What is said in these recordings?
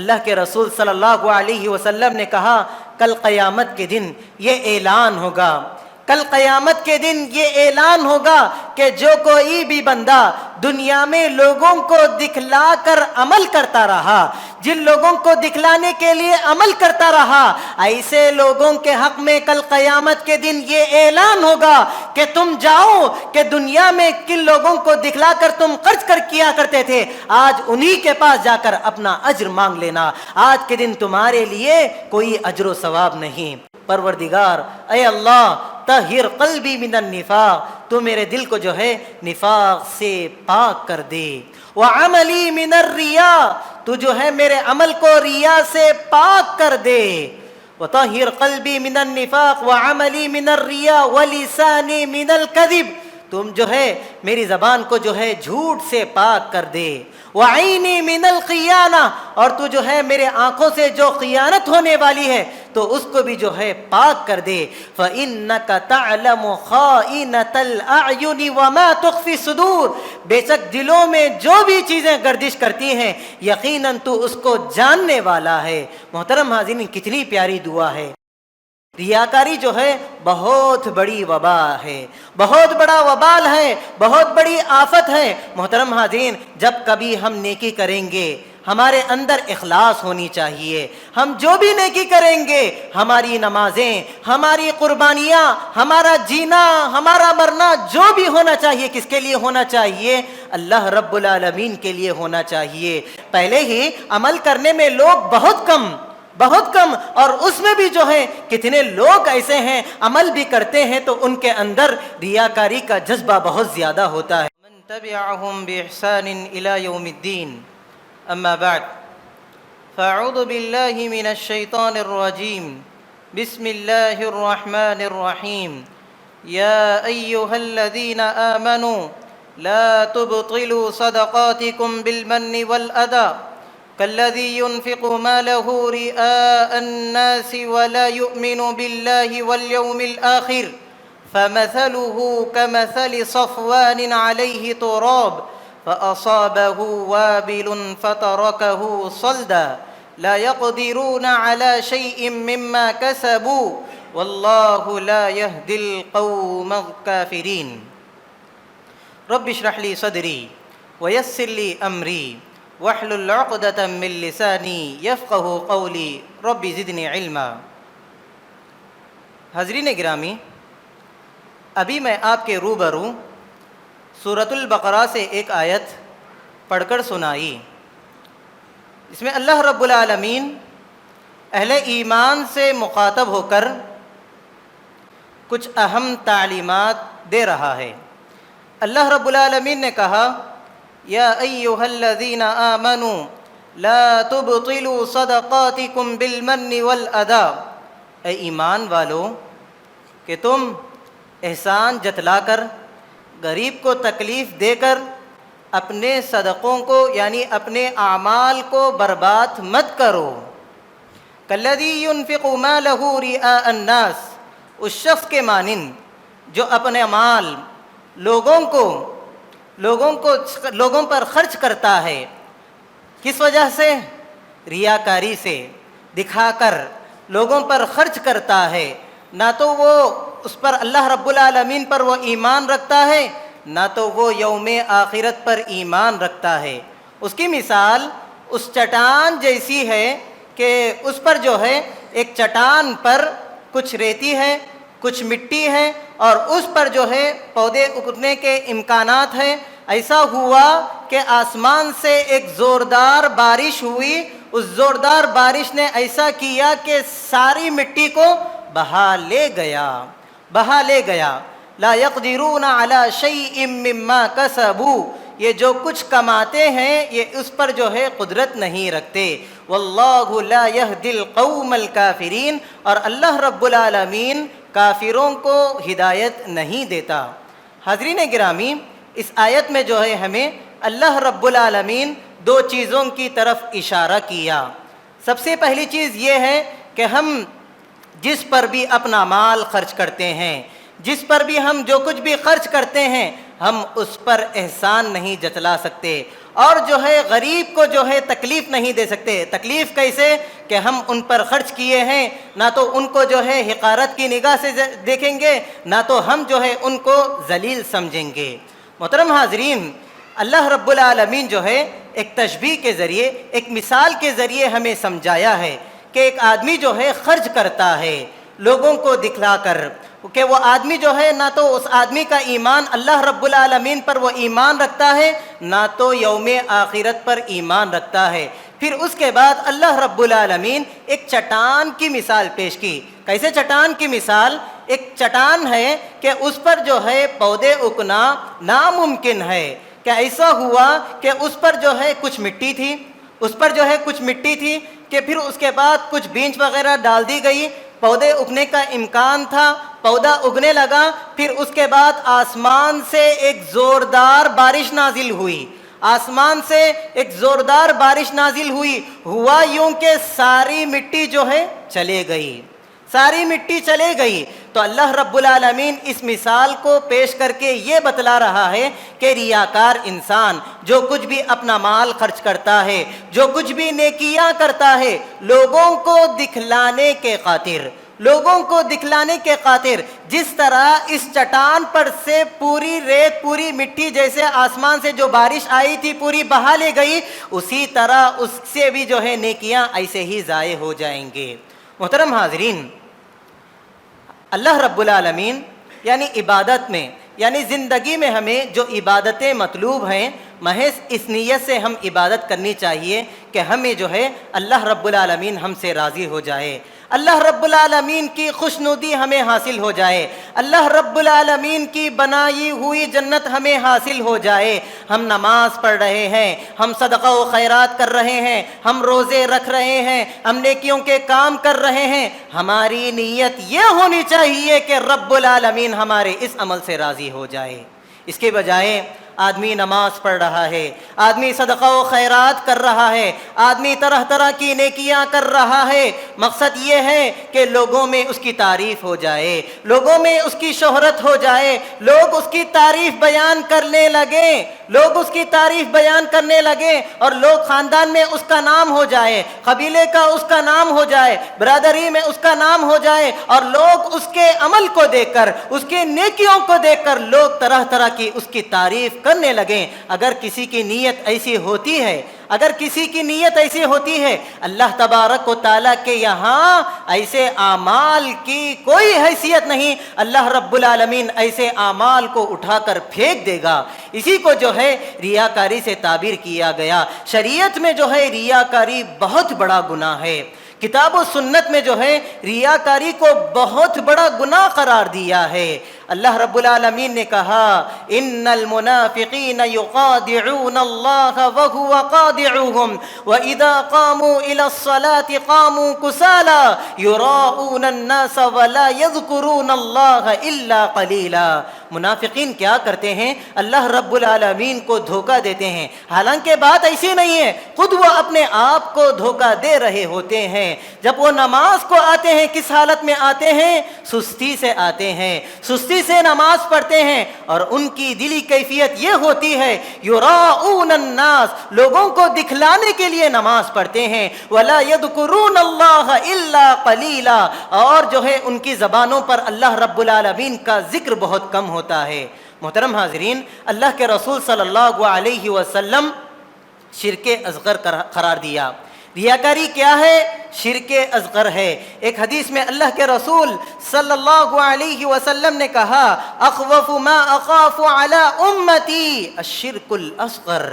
اللہ کے رسول صلی اللہ علیہ وسلم نے کہا کل قیامت کے دن یہ اعلان ہوگا، کل قیامت کے دن یہ اعلان ہوگا کہ جو کوئی بھی بندہ دنیا میں لوگوں کو دکھلا کر عمل کرتا رہا، جن لوگوں کو دکھلانے کے لیے عمل کرتا رہا، ایسے لوگوں کے حق میں کل قیامت کے دن یہ اعلان ہوگا کہ تم جاؤ کہ دنیا میں کن لوگوں کو دکھلا کر تم خرچ کر کیا کرتے تھے، آج انہی کے پاس جا کر اپنا اجر مانگ لینا، آج کے دن تمہارے لیے کوئی اجر و ثواب نہیں۔ پروردگار اے اللہ طہر قلبی من النفاق، تو میرے دل کو جو ہے نفاق سے پاک کر دے، وعملی من الریا، تو جو ہے میرے عمل کو ریا سے پاک کر دے، وطہر قلبی من النفاق وعملی من الریا ولسانی من الکذب، تم جو ہے میری زبان کو جو ہے جھوٹ سے پاک کر دے، وعینی من الخیانہ، اور تو جو ہے میرے آنکھوں سے جو خیانت ہونے والی ہے تو اس کو بھی جو ہے پاک کر دے، فَإِنَّكَ تَعْلَمُ خَائِنَةَ الْأَعْيُنِ وَمَا تُخْفِي الصُّدُورِ، بے شک دلوں میں جو بھی چیزیں گردش کرتی ہیں یقیناً تو اس کو جاننے والا ہے۔ محترم حاضرین، کتنی پیاری دعا ہے۔ ریاکاری جو ہے بہت بڑی وبا ہے، بہت بڑا وبال ہے، بہت بڑی آفت ہے۔ محترم حاضرین، جب کبھی ہم نیکی کریں گے ہمارے اندر اخلاص ہونی چاہیے، ہم جو بھی نیکی کریں گے، ہماری نمازیں، ہماری قربانیاں، ہمارا جینا، ہمارا مرنا جو بھی ہونا چاہیے، کس کے لیے ہونا چاہیے؟ اللہ رب العالمین کے لیے ہونا چاہیے۔ پہلے ہی عمل کرنے میں لوگ بہت کم، اور اس میں بھی جو ہے کتنے لوگ ایسے ہیں عمل بھی کرتے ہیں تو ان کے اندر ریاکاری کا جذبہ بہت زیادہ ہوتا ہے۔ من تبعهم بإحسان إلى يوم الدين، اما بعد فاعوذ باللہ من الشیطان الرجیم، بسم اللہ الرحمن الرحیم، یا ایہا الذین آمنوا لا تبطلوا صدقاتکم بالمن والأذى كالذي ينفق ماله رئاء الناس ولا يؤمن بالله واليوم الآخر فمثله كمثل صفوان عليه تراب فأصابه وابل فتركه صلدا لا يقدرون على شيء مما كسبوا والله لا يهدي القوم الكافرين۔ رب اشرح لي صدري ويسر لي أمري وَاحْلُلْ عُقْدَةً مِّن لِّسَانِي يَفْقَهُوا قَوْلِي رَبِّ زِدْنِی عِلْمًا۔ حاضرین گرامی، ابھی میں آپ کے روبرو سورۃ البقرہ سے ایک آیت پڑھ کر سنائی، اس میں اللہ رب العالمین اہل ایمان سے مخاطب ہو کر کچھ اہم تعلیمات دے رہا ہے۔ اللہ رب العالمین نے کہا یا ایہا الذین آمنوا لا تبطلوا صدقاتکم بالمن والأذى، اے ایمان والو کہ تم احسان جتلا کر، غریب کو تکلیف دے کر اپنے صدقوں کو یعنی اپنے اعمال کو برباد مت کرو۔ کالذی ينفق مالہ رئاء الناس، اس شخص کے مانند جو اپنے مال لوگوں پر خرچ کرتا ہے، کس وجہ سے؟ ریاکاری سے، دکھا کر لوگوں پر خرچ کرتا ہے، نہ تو وہ اس پر اللہ رب العالمین پر وہ ایمان رکھتا ہے، نہ تو وہ یوم آخرت پر ایمان رکھتا ہے۔ اس کی مثال اس چٹان جیسی ہے کہ اس پر جو ہے ایک چٹان پر کچھ ریتی ہے، کچھ مٹی ہے اور اس پر جو ہے پودے اگنے کے امکانات ہیں۔ ایسا ہوا کہ آسمان سے ایک زوردار بارش ہوئی، اس زوردار بارش نے ایسا کیا کہ ساری مٹی کو بہا لے گیا۔ لا يقدرون على شيء مما كسبوا، یہ جو کچھ کماتے ہیں یہ اس پر جو ہے قدرت نہیں رکھتے۔ واللہ لا يهدي القوم الكافرین، اور اللہ رب العالمین کافروں کو ہدایت نہیں دیتا۔ حاضرین گرامی، اس آیت میں جو ہے ہمیں اللہ رب العالمین دو چیزوں کی طرف اشارہ کیا۔ سب سے پہلی چیز یہ ہے کہ ہم جس پر بھی اپنا مال خرچ کرتے ہیں، جس پر بھی ہم جو کچھ بھی خرچ کرتے ہیں، ہم اس پر احسان نہیں جتلا سکتے، اور جو ہے غریب کو جو ہے تکلیف نہیں دے سکتے. تکلیف کیسے کہ ہم ان پر خرچ کیے ہیں, نہ تو ان کو جو ہے حقارت کی نگاہ سے دیکھیں گے, نہ تو ہم جو ہے ان کو ذلیل سمجھیں گے. محترم حاضرین, اللہ رب العالمین جو ہے ایک تشبیہ کے ذریعے, ایک مثال کے ذریعے ہمیں سمجھایا ہے کہ ایک آدمی جو ہے خرچ کرتا ہے لوگوں کو دکھلا کر, کہ وہ آدمی جو ہے نہ تو اس آدمی کا ایمان اللہ رب العالمین پر وہ ایمان رکھتا ہے, نہ تو یوم آخرت پر ایمان رکھتا ہے. پھر اس کے بعد اللہ رب العالمین ایک چٹان کی مثال پیش کی. کیسے چٹان کی مثال؟ ایک چٹان ہے کہ اس پر جو ہے پودے اگنا ناممکن ہے. کہ ایسا ہوا کہ اس پر جو ہے کچھ مٹی تھی, اس پر جو ہے کچھ مٹی تھی کہ پھر اس کے بعد کچھ بیج وغیرہ ڈال دی گئی, پودے اگنے کا امکان تھا, پودا اگنے لگا. پھر اس کے بعد آسمان سے ایک زوردار بارش نازل ہوئی, آسمان سے ایک زوردار بارش نازل ہوئی. ہوا یوں کہ ساری مٹی جو ہے چلے گئی, ساری مٹی چلے گئی. تو اللہ رب العالمین اس مثال کو پیش کر کے یہ بتلا رہا ہے کہ ریاکار انسان جو کچھ بھی اپنا مال خرچ کرتا ہے, جو کچھ بھی نیکیاں کرتا ہے, لوگوں کو دکھلانے کے خاطر, لوگوں کو دکھلانے کے خاطر, جس طرح اس چٹان پر سے پوری ریت, پوری مٹی جیسے آسمان سے جو بارش آئی تھی پوری بہا لے گئی, اسی طرح اس سے بھی جو ہے نیکیاں ایسے ہی ضائع ہو جائیں گے. محترم حاضرین, اللہ رب العالمین یعنی عبادت میں, یعنی زندگی میں ہمیں جو عبادتیں مطلوب ہیں, محض اس نیت سے ہم عبادت کرنی چاہیے کہ ہمیں جو ہے اللہ رب العالمین ہم سے راضی ہو جائے, اللہ رب العالمین کی خوشنودی ہمیں حاصل ہو جائے, اللہ رب العالمین کی بنائی ہوئی جنت ہمیں حاصل ہو جائے. ہم نماز پڑھ رہے ہیں, ہم صدقہ و خیرات کر رہے ہیں, ہم روزے رکھ رہے ہیں, ہم نیکیوں کے کام کر رہے ہیں, ہماری نیت یہ ہونی چاہیے کہ رب العالمین ہمارے اس عمل سے راضی ہو جائے. اس کے بجائے آدمی نماز پڑھ رہا ہے, آدمی صدقہ و خیرات کر رہا ہے, آدمی طرح طرح کی نیکیاں کر رہا ہے, مقصد یہ ہے کہ لوگوں میں اس کی تعریف ہو جائے, لوگوں میں اس کی شہرت ہو جائے, لوگ اس کی تعریف بیان کرنے لگیں, لوگ اس کی تعریف بیان کرنے لگیں, اور لوگ خاندان میں اس کا نام ہو جائے, قبیلے کا اس کا نام ہو جائے, برادری میں اس کا نام ہو جائے, اور لوگ اس کے عمل کو دیکھ کر, اس کے نیکیوں کو دیکھ کر لوگ طرح طرح کی اس کی تعریف کرنے لگیں. اگر کسی کی نیت ایسی ہوتی ہے, اگر کسی کی نیت ایسی ہوتی ہے, اللہ تبارک و تعالیٰ کے یہاں ایسے اعمال کی کوئی حیثیت نہیں, اللہ رب العالمین ایسے اعمال کو اٹھا کر پھینک دے گا. اسی کو جو ہے ریاکاری سے تعبیر کیا گیا. شریعت میں جو ہے ریاکاری بہت بڑا گناہ ہے. کتاب و سنت میں جو ہے ریاکاری کو بہت بڑا گناہ قرار دیا ہے. اللہ رب العالمین نے کہا, ان المنافقین یخادعون اللہ وهو خادعهم واذا قاموا الى الصلاة قاموا کسالا یراؤون الناس ولا یذکرون اللہ الا قلیلا. منافقین کیا کرتے ہیں؟ اللہ رب العالمین کو دھوکہ دیتے ہیں, حالانکہ بات ایسی نہیں ہے, خود وہ اپنے آپ کو دھوکہ دے رہے ہوتے ہیں. جب وہ نماز کو آتے ہیں کس حالت میں آتے ہیں؟ سستی سے آتے ہیں, سستی سے نماز پڑھتے ہیں, اور ان کی دلی کیفیت یہ ہوتی ہے یراؤون الناس, لوگوں کو دکھلانے کے لیے نماز پڑھتے ہیں, ولا یذکرون اللہ الا قلیلا, اور جو ہے ان کی زبانوں پر اللہ رب العالمین کا ذکر بہت کم ہوتا ہے. محترم حاضرین, اللہ کے رسول صلی اللہ علیہ وسلم شرک اصغر قرار دیا. ریاکاری کیا ہے؟ شرک اصغر ہے. ایک حدیث میں اللہ کے رسول صلی اللہ علیہ وسلم نے کہا, اخوف ما اخاف علی امتی الشرک الاصغر.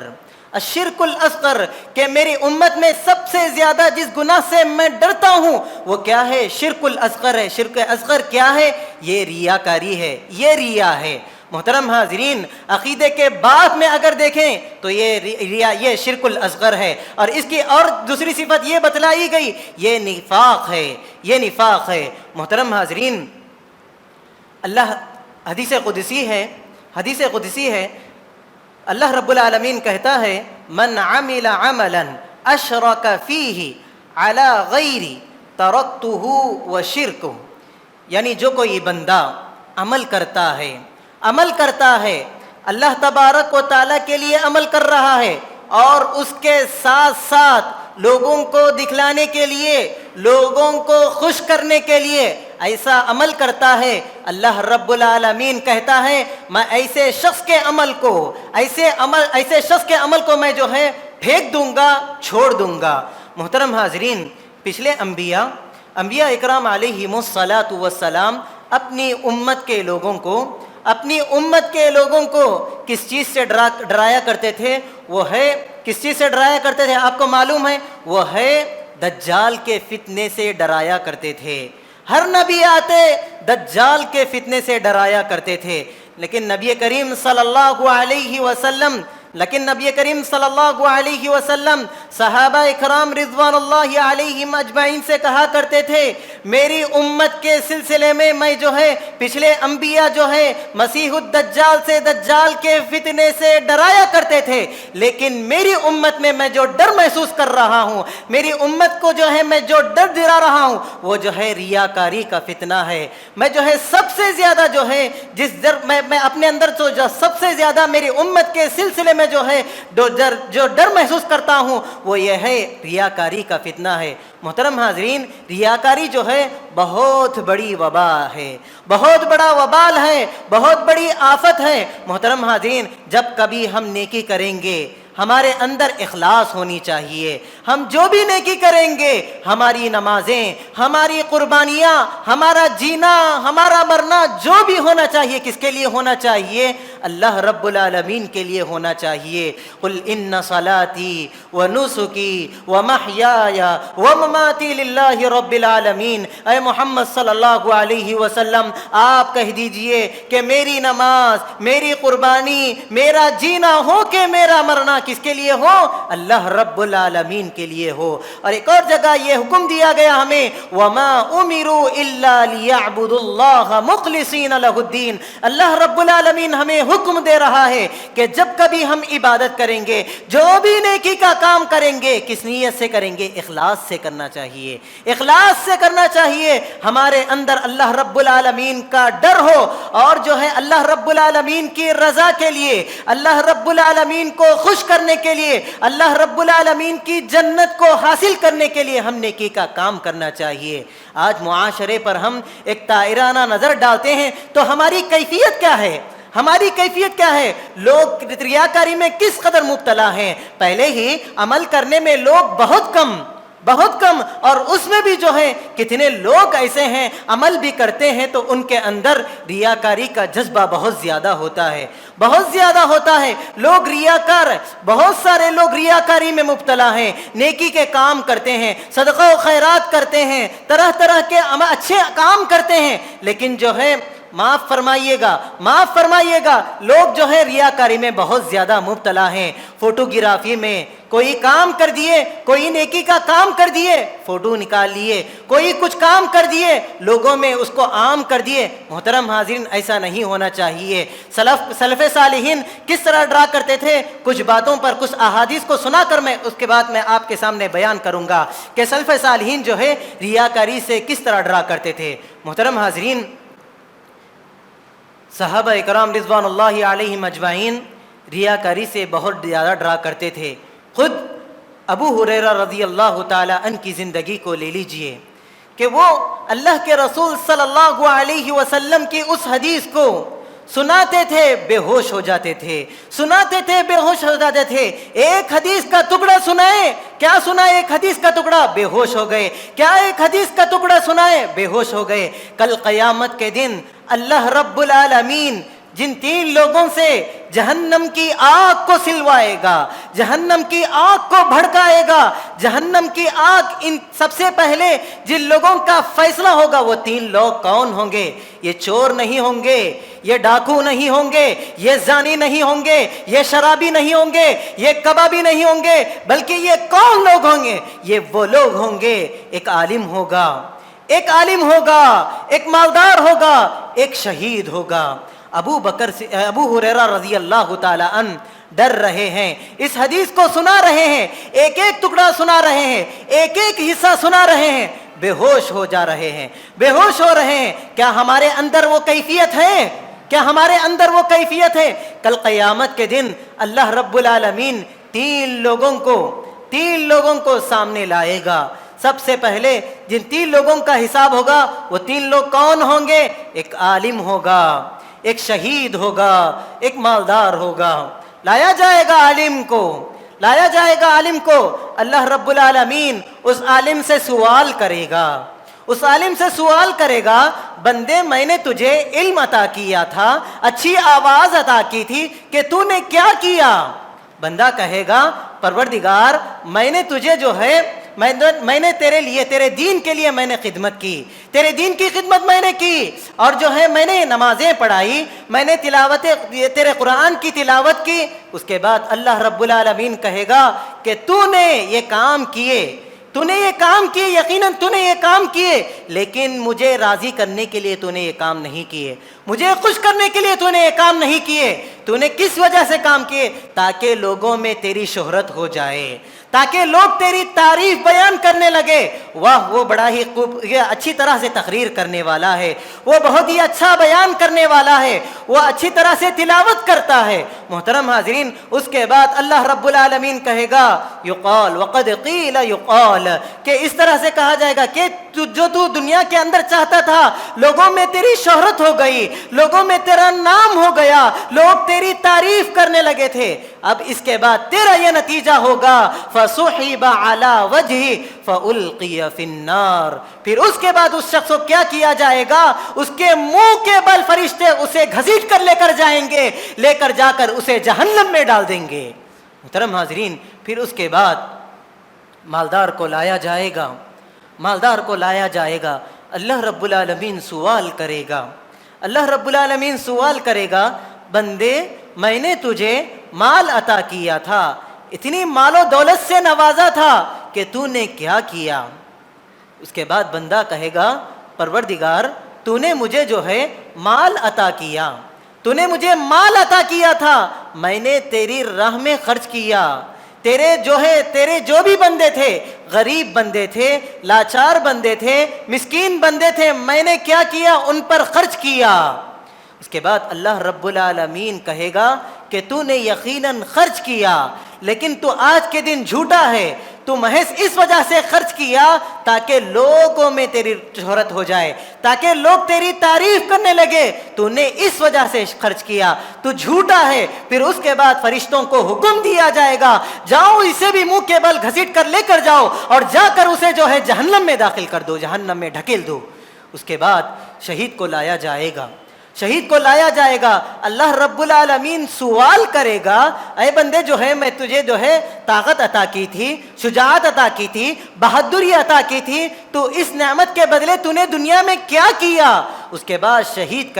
الشرک الاصغر, کہ میری امت میں سب سے زیادہ جس گناہ سے میں ڈرتا ہوں وہ کیا ہے؟ شرک الاصغر ہے. شرک اصغر کیا ہے؟ یہ ریاکاری ہے, یہ ریا ہے. محترم حاضرین, عقیدے کے بعد میں اگر دیکھیں تو یہ شرک الاصغر ہے, اور اس کی اور دوسری صفت یہ بتلائی گئی, یہ نفاق ہے, یہ نفاق ہے. محترم حاضرین, اللہ حدیث قدسی ہے, حدیث قدسی ہے, اللہ رب العالمین کہتا ہے, من عمل عملا اشرک فیہ علی غیری ترکتہ وشرکہ. یعنی جو کوئی بندہ عمل کرتا ہے اللہ تبارک و تعالیٰ کے لیے عمل کر رہا ہے, اور اس کے ساتھ ساتھ لوگوں کو دکھلانے کے لیے، لوگوں کو خوش کرنے کے لیے ایسا عمل کرتا ہے، اللہ رب العالمین کہتا ہے میں ایسے شخص کے عمل کو میں جو ہے پھینک دوں گا، چھوڑ دوں گا۔ محترم حاضرین، پچھلے انبیاء اکرام علیہم الصلاۃ والسلام اپنی امت کے لوگوں کو کس چیز سے ڈرایا کرتے تھے؟ کس چیز سے ڈرایا کرتے تھے آپ کو معلوم ہے؟ وہ ہے دجال کے فتنے سے ڈرایا کرتے تھے۔ ہر نبی آتے دجال کے فتنے سے ڈرایا کرتے تھے، لیکن نبی کریم صلی اللہ علیہ وسلم صحابہ اکرام رضوان اللہ علیہم اجمعین سے کہا کرتے تھے میری امت کے سلسلے میں میں جو ہے پچھلے انبیاء جو ہے مسیح الدجال سے، دجال کے فتنے سے ڈرایا کرتے تھے، لیکن میری امت میں میں جو ڈر محسوس کر رہا ہوں، میری امت کو جو ہے میں جو ڈر دلا رہا ہوں وہ جو ہے ریاکاری کا فتنہ ہے۔ میں جو ہے سب سے زیادہ جو ہے میں اپنے اندر جو سب سے زیادہ میری امت کے سلسلے میں جو ہے جو ڈر محسوس کرتا ہوں وہ یہ ہے ریاکاری کا فتنہ ہے۔ محترم حاضرین، ریاکاری جو ہے بہت بڑی وبا ہے، بہت بڑا وبال ہے، بہت بڑی آفت ہے۔ محترم حاضرین، جب کبھی ہم نیکی کریں گے ہمارے اندر اخلاص ہونی چاہیے۔ ہم جو بھی نیکی کریں گے، ہماری نمازیں، ہماری قربانیاں، ہمارا جینا، ہمارا مرنا جو بھی ہونا چاہیے، کس کے لیے ہونا چاہیے؟ اللہ رب العالمین کے لیے ہونا چاہیے۔ قل ان صلاتی ونسکی ومحیای ومماتی للہ رب العالمین۔ اے محمد صلی اللہ علیہ وسلم، آپ کہہ دیجئے کہ میری نماز، میری قربانی، میرا جینا ہو کہ میرا مرنا کس کے لیے ہو؟ اللہ رب العالمین کے لیے ہو۔ اور ایک اور جگہ یہ حکم دیا گیا ہمیں وما امروا الا ليعبدوا الله مخلصین له الدین۔ اللہ رب العالمین ہمیں حکم دے رہا ہے کہ جب کبھی ہم عبادت کریں گے، جو بھی نیکی کا کام کریں گے، کس نیت سے کریں گے؟ اخلاص سے کرنا چاہیے، اخلاص سے کرنا چاہیے۔ ہمارے اندر اللہ رب العالمین کا ڈر ہو اور جو ہے اللہ رب العالمین کی رضا کے لیے، اللہ رب العالمین کو خوش کرنے کے لیے، اللہ رب العالمین کی جنت کو حاصل کرنے کے لیے ہم نیکی کا کام کرنا چاہیے۔ آج معاشرے پر ہم ایک طائرانہ نظر ڈالتے ہیں تو ہماری کیفیت کیا ہے؟ ہماری کیفیت کیا ہے؟ لوگ ریاکاری میں کس قدر مبتلا ہیں؟ پہلے ہی عمل کرنے میں لوگ بہت کم، اور اس میں بھی جو ہے کتنے لوگ ایسے ہیں عمل بھی کرتے ہیں تو ان کے اندر ریاکاری کا جذبہ بہت زیادہ ہوتا ہے، لوگ ریاکار، بہت سارے لوگ ریاکاری میں مبتلا ہیں، نیکی کے کام کرتے ہیں، صدقہ و خیرات کرتے ہیں، طرح طرح کے اچھے کام کرتے ہیں، لیکن جو ہے معاف فرمائیے گا لوگ جو ہے ریاکاری میں بہت زیادہ مبتلا ہیں۔ فوٹوگرافی میں کوئی کام کر دیے، کوئی نیکی کا کام کر دیے، فوٹو نکال لیے، کوئی کچھ کام کر دیے، لوگوں میں اس کو عام کر دیے۔ محترم حاضرین، ایسا نہیں ہونا چاہیے۔ سلف صالحین کس طرح ڈرا کرتے تھے؟ کچھ باتوں پر، کچھ احادیث کو سنا کر میں اس کے بعد میں آپ کے سامنے بیان کروں گا کہ سلف صالحین جو ہے ریاکاری سے کس طرح ڈرا کرتے تھے۔ محترم حاضرین، صحابہ اکرام رضوان اللہ علیہم اجمعین ریاکاری سے بہت زیادہ ڈرا کرتے تھے۔ خود ابو ہریرہ رضی اللہ تعالی عنہ کی زندگی کو لے لیجئے کہ وہ اللہ کے رسول صلی اللہ علیہ وسلم کی اس حدیث کو سناتے تھے، بے ہوش ہو جاتے تھے، ایک حدیث کا ٹکڑا سنائے، کیا سنائے؟ ایک حدیث کا ٹکڑا، بے ہوش ہو گئے۔ کیا ایک حدیث کا ٹکڑا سنائے؟ بے ہوش ہو گئے۔ کل قیامت کے دن اللہ رب العالمین جن 3 لوگوں سے جہنم کی آگ کو سلوائے گا، جہنم کی آگ کو بھڑکائے گا، جہنم کی آگ، ان سب سے پہلے جن لوگوں کا فیصلہ ہوگا وہ 3 لوگ کون ہوں گے؟ یہ چور نہیں ہوں گے، یہ ڈاکو نہیں ہوں گے، یہ زانی نہیں ہوں گے، یہ شرابی نہیں ہوں گے، یہ کبابی نہیں ہوں گے، بلکہ یہ کون لوگ ہوں گے؟ یہ وہ لوگ ہوں گے، ایک عالم ہوگا، ایک مالدار ہوگا، ایک شہید ہوگا۔ ابو ہریرہ رضی اللہ تعالی عنہ ڈر رہے ہیں، اس حدیث کو سنا رہے ہیں، ایک ایک ٹکڑا سنا رہے ہیں، ایک ایک حصہ سنا رہے ہیں، بے ہوش ہو رہے ہیں۔ کیا ہمارے اندر وہ کیفیت ہے؟ کل قیامت کے دن اللہ رب العالمین تین لوگوں کو سامنے لائے گا. سب سے پہلے جن 3 لوگوں کا حساب ہوگا وہ 3 لوگ کون ہوں گے؟ ایک عالم ہوگا، ایک شہید ہوگا، ایک مالدار ہوگا. لایا جائے گا عالم کو. اللہ رب العالمین اس عالم سے سوال کرے گا، بندے میں نے تجھے علم عطا کیا تھا، اچھی آواز عطا کی تھی کہ تو نے کیا کیا؟ بندہ کہے گا پروردگار میں نے تجھے جو ہے میں نے تیرے لیے، تیرے دین کے لیے میں نے خدمت کی، تیرے دین کی خدمت میں نے کی، اور جو ہے میں نے نمازیں پڑھائی، میں نے تیرے قرآن کی تلاوت کی. اس کے بعد اللہ رب العالمین کہے گا کہ تو نے یہ کام کیے، یقیناً تو نے یہ کام کیے، لیکن مجھے راضی کرنے کے لیے تو نے یہ کام نہیں کیے، مجھے خوش کرنے کے لیے تو نے یہ کام نہیں کیے. تو نے کس وجہ سے کام کیے؟ تاکہ لوگوں میں تیری شہرت ہو جائے، تاکہ لوگ تیری تعریف بیان کرنے لگے. واہ وہ بڑا ہی اچھی طرح سے تقریر کرنے والا ہے، وہ بہت ہی اچھا بیان کرنے والا ہے، وہ اچھی طرح سے تلاوت کرتا ہے. محترم حاضرین، اس کے بعد اللہ رب العالمین کہے گا یقال وقد قیل یقال، کہ اس طرح سے کہا جائے گا کہ جو تو دنیا کے اندر چاہتا تھا، لوگوں میں تیری شہرت ہو گئی، لوگوں میں تیرا نام ہو گیا، لوگ تیری تعریف کرنے لگے تھے. اب اس کے بعد تیرا یہ نتیجہ ہوگا فَسُحِبَ عَلَى وَجْهِ فَأُلْقِيَ فِي النَّارِ. پھر اس کے بعد اس شخص کو کیا کیا جائے گا؟ اس کے منہ کے بل فرشتے اسے گھسیٹ کر لے کر جائیں گے، لے کر جا کر اسے جہنم میں ڈال دیں گے. محترم حاضرین، پھر اس کے بعد مالدار کو لایا جائے گا. اللہ رب العالمین سوال کرے گا بندے میں نے تجھے مال عطا کیا تھا، اتنی مال و دولت سے نوازا تھا کہ تو نے کیا کیا؟ اس کے بعد بندہ کہے گا پروردگار تو نے مجھے جو ہے مال عطا کیا تھا، میں نے تیری راہ میں خرچ کیا. تیرے جو بھی بندے تھے، غریب بندے تھے، لاچار بندے تھے، مسکین بندے تھے، میں نے کیا کیا؟ ان پر خرچ کیا. اس کے بعد اللہ رب العالمین کہے گا کہ تو نے یقیناً خرچ کیا، لیکن تو آج کے دن جھوٹا ہے. تو محض اس وجہ سے خرچ کیا تاکہ لوگوں میں تیری شہرت ہو جائے، تاکہ لوگ تیری تعریف کرنے لگے. تو نے اس وجہ سے خرچ کیا، تو جھوٹا ہے. پھر اس کے بعد فرشتوں کو حکم دیا جائے گا جاؤ اسے بھی منہ کے بل گھسیٹ کر لے کر جاؤ اور جا کر اسے جو ہے جہنم میں داخل کر دو، جہنم میں ڈھکیل دو. اس کے بعد شہید کو لایا جائے گا. اللہ رب العالمین سوال کرے گا اے بندے جو ہے میں تجھے جو ہے طاقت عطا کی تھی، شجاعت عطا کی تھی، بہادری عطا کی تھی، تو اس نعمت کے بدلے تو نے دنیا میں کیا کیا؟ اس کے بعد شہید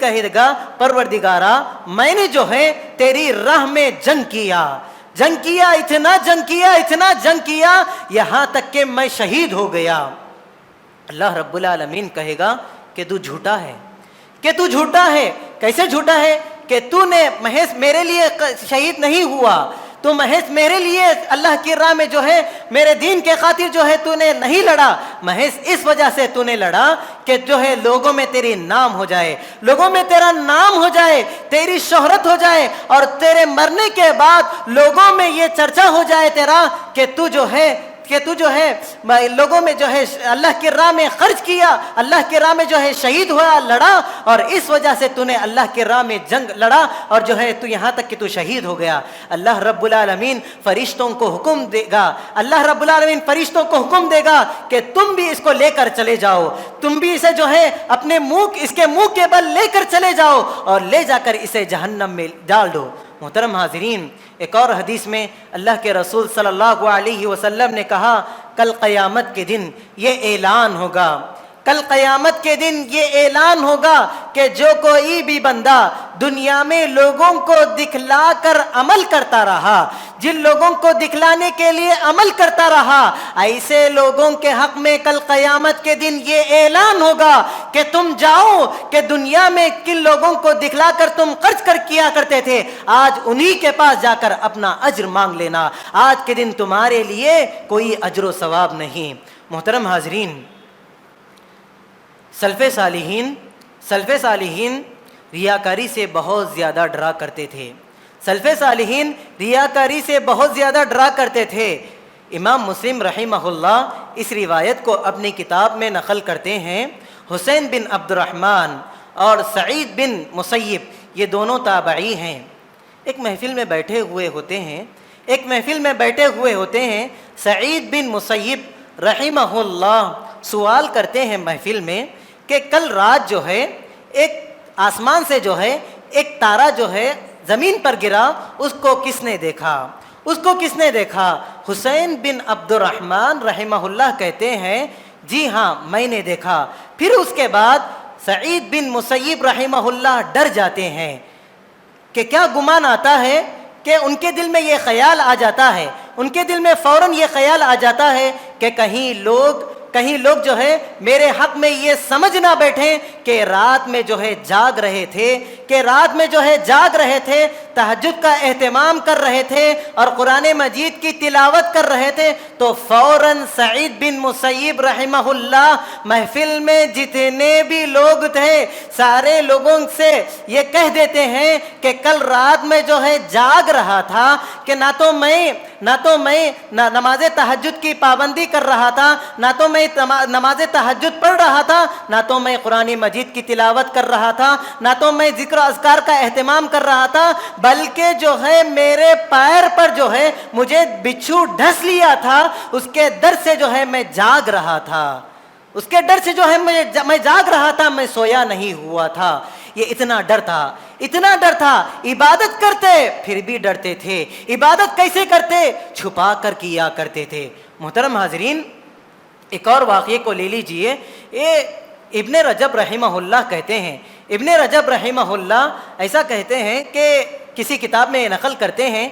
کہے گا پروردگارا میں نے جو ہے تیری راہ میں جنگ کیا، اتنا جنگ کیا یہاں تک کہ میں شہید ہو گیا. اللہ رب العالمین کہے گا کہ تو جھوٹا ہے. کیسے جھوٹا ہے؟ کہ تو نے محض میرے لیے شہید نہیں ہوا، تو محض میرے لیے اللہ کی راہ میں جو ہے میرے دین کے خاطر جو ہے تو نے نہیں لڑا، محض اس وجہ سے تو نے لڑا کہ جو ہے لوگوں میں تیری نام ہو جائے، لوگوں میں تیرا نام ہو جائے، تیری شہرت ہو جائے، اور تیرے مرنے کے بعد لوگوں میں یہ چرچا ہو جائے تیرا کہ تو جو ہے لوگوں میں جو ہے اللہ کی راہ میں خرچ کیا، اللہ کی راہ میں جو ہے شہید ہوا، لڑا، اور اس وجہ سے تو نے اللہ کی راہ میں جنگ لڑا اور جو ہے تو یہاں تک کہ تو شہید ہو گیا. اللہ رب العالمین فرشتوں کو حکم دے گا کہ تم بھی اس کو لے کر چلے جاؤ، تم بھی اسے جو ہے اس کے منہ کے بل لے کر چلے جاؤ اور لے جا کر اسے جہنم میں ڈال دو. محترم حاضرین، ایک اور حدیث میں اللہ کے رسول صلی اللہ علیہ وسلم نے کہا کل قیامت کے دن یہ اعلان ہوگا کہ جو کوئی بھی بندہ دنیا میں لوگوں کو دکھلا کر عمل کرتا رہا، جن لوگوں کو دکھلانے کے لیے عمل کرتا رہا، ایسے لوگوں کے حق میں کل قیامت کے دن یہ اعلان ہوگا کہ تم جاؤ کہ دنیا میں کن لوگوں کو دکھلا کر تم خرچ کر کیا کرتے تھے، آج انہی کے پاس جا کر اپنا اجر مانگ لینا، آج کے دن تمہارے لیے کوئی اجر و ثواب نہیں. محترم حاضرین، سلف صالحین ریاکاری سے بہت زیادہ ڈرا کرتے تھے. سلف صالحین ریاکاری سے بہت زیادہ ڈرا کرتے تھے۔ امام مسلم رحمہ اللہ اس روایت کو اپنی کتاب میں نقل کرتے ہیں۔ حسین بن عبد الرحمن اور سعید بن مسیب یہ دونوں تابعی ہیں، ایک محفل میں بیٹھے ہوئے ہوتے ہیں سعید بن مسیب رحمہ اللہ سوال کرتے ہیں محفل میں کہ کل رات جو ہے ایک آسمان سے جو ہے ایک تارا جو ہے زمین پر گرا، اس کو کس نے دیکھا؟ حسین بن عبد الرحمن رحمہ اللہ کہتے ہیں جی ہاں میں نے دیکھا۔ پھر اس کے بعد سعید بن مسیب رحمہ اللہ ڈر جاتے ہیں کہ کیا گمان آتا ہے کہ ان کے دل میں یہ خیال آ جاتا ہے، ان کے دل میں فوراً یہ خیال آ جاتا ہے کہ کہیں لوگ جو ہے میرے حق میں یہ سمجھ نہ بیٹھیں کہ رات میں جو ہے جاگ رہے تھے تہجد کا اہتمام کر رہے تھے اور قرآن مجید کی تلاوت کر رہے تھے، تو فوراً سعید بن مسیب رحمہ اللہ محفل میں جتنے بھی لوگ تھے سارے لوگوں سے یہ کہہ دیتے ہیں کہ کل رات میں جو ہے جاگ رہا تھا کہ نہ تو میں نماز تہجد کی پابندی کر رہا تھا، نہ تو میں نماز تہجد پڑھ رہا تھا، نہ تو میں قرآن مجید کی تلاوت کر رہا تھا، نہ تو میں ذکر و اذکار کا اہتمام کر رہا تھا، بلکہ جو ہے میرے پیر پر جو ہے مجھے بچھو ڈھس لیا تھا، اس کے ڈر سے جو ہے میں جاگ رہا تھا، میں سویا نہیں ہوا تھا۔ یہ اتنا ڈر تھا، عبادت کرتے پھر بھی ڈرتے تھے۔ عبادت کیسے کرتے؟ چھپا کر کیا کرتے تھے۔ محترم حاضرین، ایک اور واقعے کو لے لیجئے۔ ابن رجب رحمہ اللہ کہتے ہیں، ابن رجب رحمہ اللہ ایسا کہتے ہیں کہ کسی کتاب میں نقل کرتے ہیں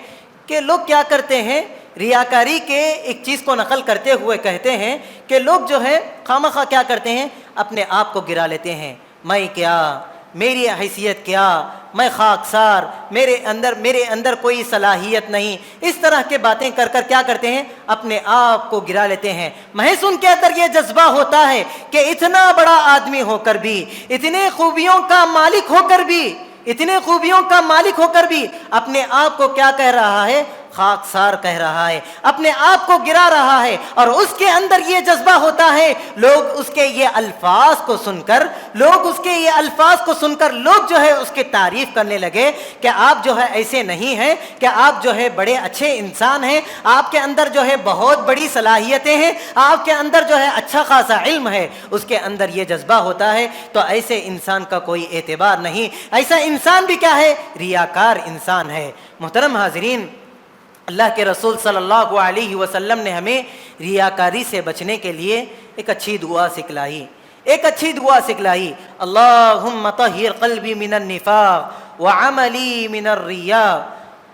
کہ لوگ کیا کرتے ہیں، ریاکاری کے ایک چیز کو نقل کرتے ہوئے کہتے ہیں کہ لوگ جو ہے خامخواہ کیا کرتے ہیں، اپنے آپ کو گرا لیتے ہیں، میں کیا، میری حیثیت کیا، میں خاکسار، میرے اندر کوئی صلاحیت نہیں، اس طرح کے باتیں کر کیا کرتے ہیں، اپنے آپ کو گرا لیتے ہیں۔ محض ان کے اندر یہ جذبہ ہوتا ہے کہ اتنا بڑا آدمی ہو کر بھی، اتنے خوبیوں کا مالک ہو کر بھی اپنے آپ کو کیا کہہ رہا ہے، خاکسار کہہ رہا ہے، اپنے آپ کو گرا رہا ہے، اور اس کے اندر یہ جذبہ ہوتا ہے۔ لوگ اس کے یہ الفاظ کو سن کر لوگ جو ہے اس کی تعریف کرنے لگے کہ آپ جو ہے ایسے نہیں ہیں، کہ آپ جو ہے بڑے اچھے انسان ہیں، آپ کے اندر جو ہے بہت بڑی صلاحیتیں ہیں، آپ کے اندر جو ہے اچھا خاصا علم ہے، اس کے اندر یہ جذبہ ہوتا ہے، تو ایسے انسان کا کوئی اعتبار نہیں۔ ایسا انسان بھی کیا ہے، ریاکار انسان ہے۔ محترم حاضرین، اللہ کے رسول صلی اللہ علیہ وسلم نے ہمیں ریاکاری سے بچنے کے لیے ایک اچھی دعا سکھلائی۔ اللہم طہر قلبی من النفاق وعملی من الریاء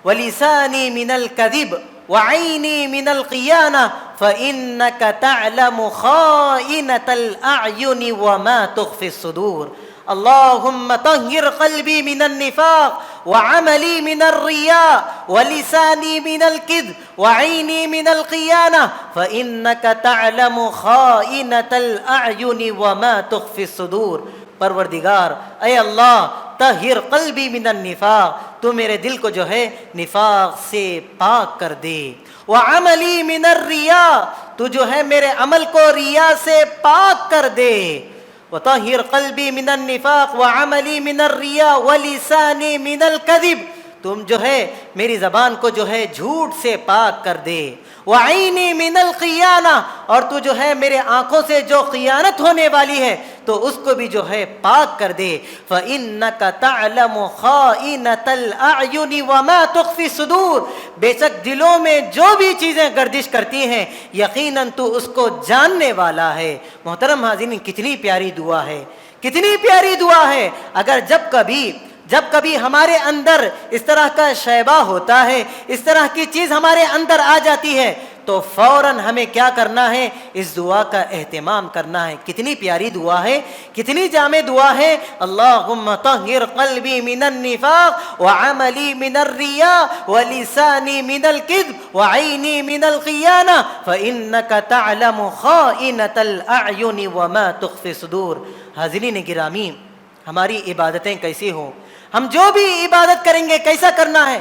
ولسانی من الکذب وعینی من الخیانہ فإنک تعلم خائنۃ الأعین وما تخفی الصدور۔ اللہم طہر قلبی من النفاق وعملی من الریاء ولسانی من الکذب وعینی من الخیانہ فإنک تعلم خائنۃ الأعین وما تخفی الصدور۔ پروردگار اے اللہ، طہر قلبی من النفاق، تو میرے دل کو جو ہے نفاق سے پاک کر دے، وعملی من الریاء، تو جو ہے میرے عمل کو ریا سے پاک کر دے، وطہر قلبی من النفاق وعملی من الریاء ولسانی من الکذب، تم جو ہے میری زبان کو جو ہے جھوٹ سے پاک کر دے، وعینی من الخیانہ، اور تو جو ہے میرے آنکھوں سے جو خیانت ہونے والی ہے تو اس کو بھی جو ہے پاک کر دے، فإنک تعلم خائنۃ الأعین وما تخفی الصدور، بے شک دلوں میں جو بھی چیزیں گردش کرتی ہیں یقیناً تو اس کو جاننے والا ہے۔ محترم حاضرین، کتنی پیاری دعا ہے۔ اگر جب کبھی ہمارے اندر اس طرح کا شیبہ ہوتا ہے، اس طرح کی چیز ہمارے اندر آ جاتی ہے، تو فوراً ہمیں کیا کرنا ہے، اس دعا کا اہتمام کرنا ہے۔ کتنی پیاری دعا ہے، کتنی جامع دعا ہے۔ اللہم طہر قلبی من النفاق وعملی من الریاء ولسانی من الکذب وعینی من الخیانہ فإنک تعلم خائنۃ الأعین وما تخفی الصدور۔ حاضرین گرامی، ہماری عبادتیں کیسی ہوں، ہم جو بھی عبادت کریں گے کیسا کرنا ہے،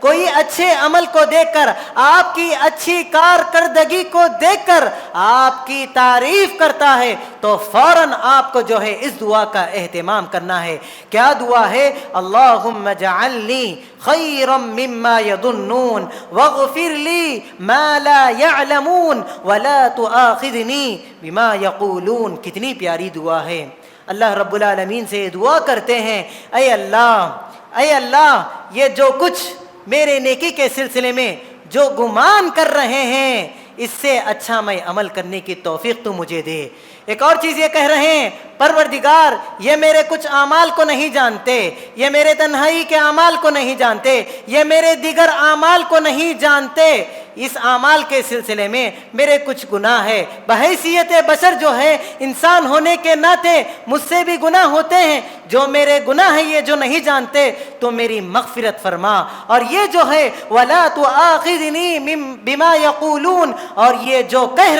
کوئی اچھے عمل کو دیکھ کر، آپ کی اچھی کارکردگی کو دیکھ کر آپ کی تعریف کرتا ہے تو فوراً آپ کو جو ہے اس دعا کا اہتمام کرنا ہے۔ کیا دعا ہے؟ اللہم اجعلنی خیرا مما یظنون واغفر لی ما لا یعلمون ولا تؤاخذنی بما یقولون۔ کتنی پیاری دعا ہے۔ اللہ رب العالمین سے دعا کرتے ہیں، اے اللہ یہ جو کچھ میرے نیکی کے سلسلے میں جو گمان کر رہے ہیں اس سے اچھا میں عمل کرنے کی توفیق تو مجھے دے۔ ایک اور چیز یہ کہہ رہے ہیں، پروردگار یہ میرے کچھ اعمال کو نہیں جانتے، یہ میرے تنہائی کے اعمال کو نہیں جانتے، یہ میرے دیگر اعمال کو نہیں جانتے، اس اعمال کے سلسلے میں میرے کچھ گناہ ہے، بحیثیت بشر جو ہے انسان ہونے کے ناطے مجھ سے بھی گناہ ہوتے ہیں، جو میرے گناہ ہیں یہ جو نہیں جانتے تو میری مغفرت فرما۔ اور یہ جو ہے وَلَا تُؤَاخِذْنِي بِمَا يَقُولُونَ، اور یہ جو کہہ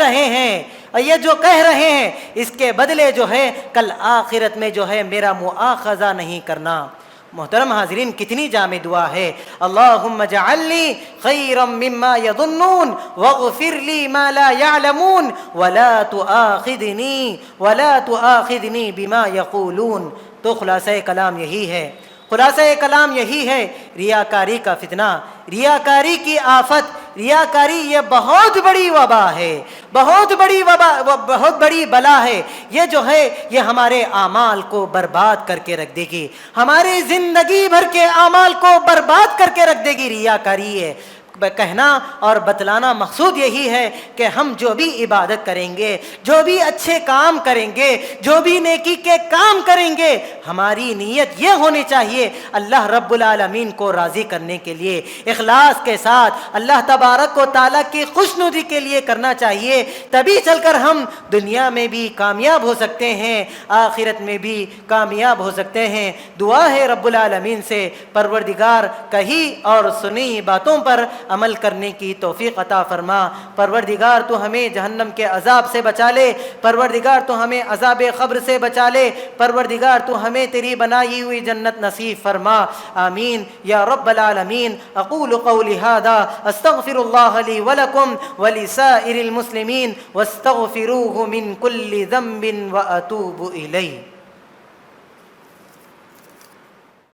رہے ہیں اس کے بدلے جو ہے کل آخرت میں جو ہے میرا مؤاخذہ نہیں کرنا۔ محترم حاضرین، کتنی جامع دعا ہے۔ اللہم اجعلنی خیرا مما یظنون واغفر لی ما لا یعلمون ولا تؤاخذنی بما یقولون۔ تو خلاصہ کلام یہی ہے، ریاکاری کا فتنہ، ریاکاری کی آفت، ریاکاری یہ بہت بڑی وبا ہے، بہت بڑی بلا ہے۔ یہ جو ہے یہ ہمارے اعمال کو برباد کر کے رکھ دے گی، ہماری زندگی بھر کے اعمال کو برباد کر کے رکھ دے گی۔ ریاکاری ہے، کہنا اور بتلانا مقصود یہی ہے کہ ہم جو بھی عبادت کریں گے، جو بھی اچھے کام کریں گے، جو بھی نیکی کے کام کریں گے، ہماری نیت یہ ہونی چاہیے اللہ رب العالمین کو راضی کرنے کے لیے، اخلاص کے ساتھ اللہ تبارک و تعالیٰ کی خوشنودی کے لیے کرنا چاہیے۔ تبھی چل کر ہم دنیا میں بھی کامیاب ہو سکتے ہیں، آخرت میں بھی کامیاب ہو سکتے ہیں۔ دعا ہے رب العالمین سے، پروردگار کہی اور سنی باتوں پر عمل کرنے کی توفیق عطا فرما۔ پروردگار تو ہمیں جہنم کے عذاب سے بچا لے، پروردگار تو ہمیں عذاب قبر سے بچا لے، پروردگار تو ہمیں تیری بنائی ہوئی جنت نصیب فرما۔ آمین یا رب العالمین۔ اقول قولی ھذا استغفر اللہ لی ولکم ولسائر المسلمین واستغفروہ من کل ذنب واتوب الیہ۔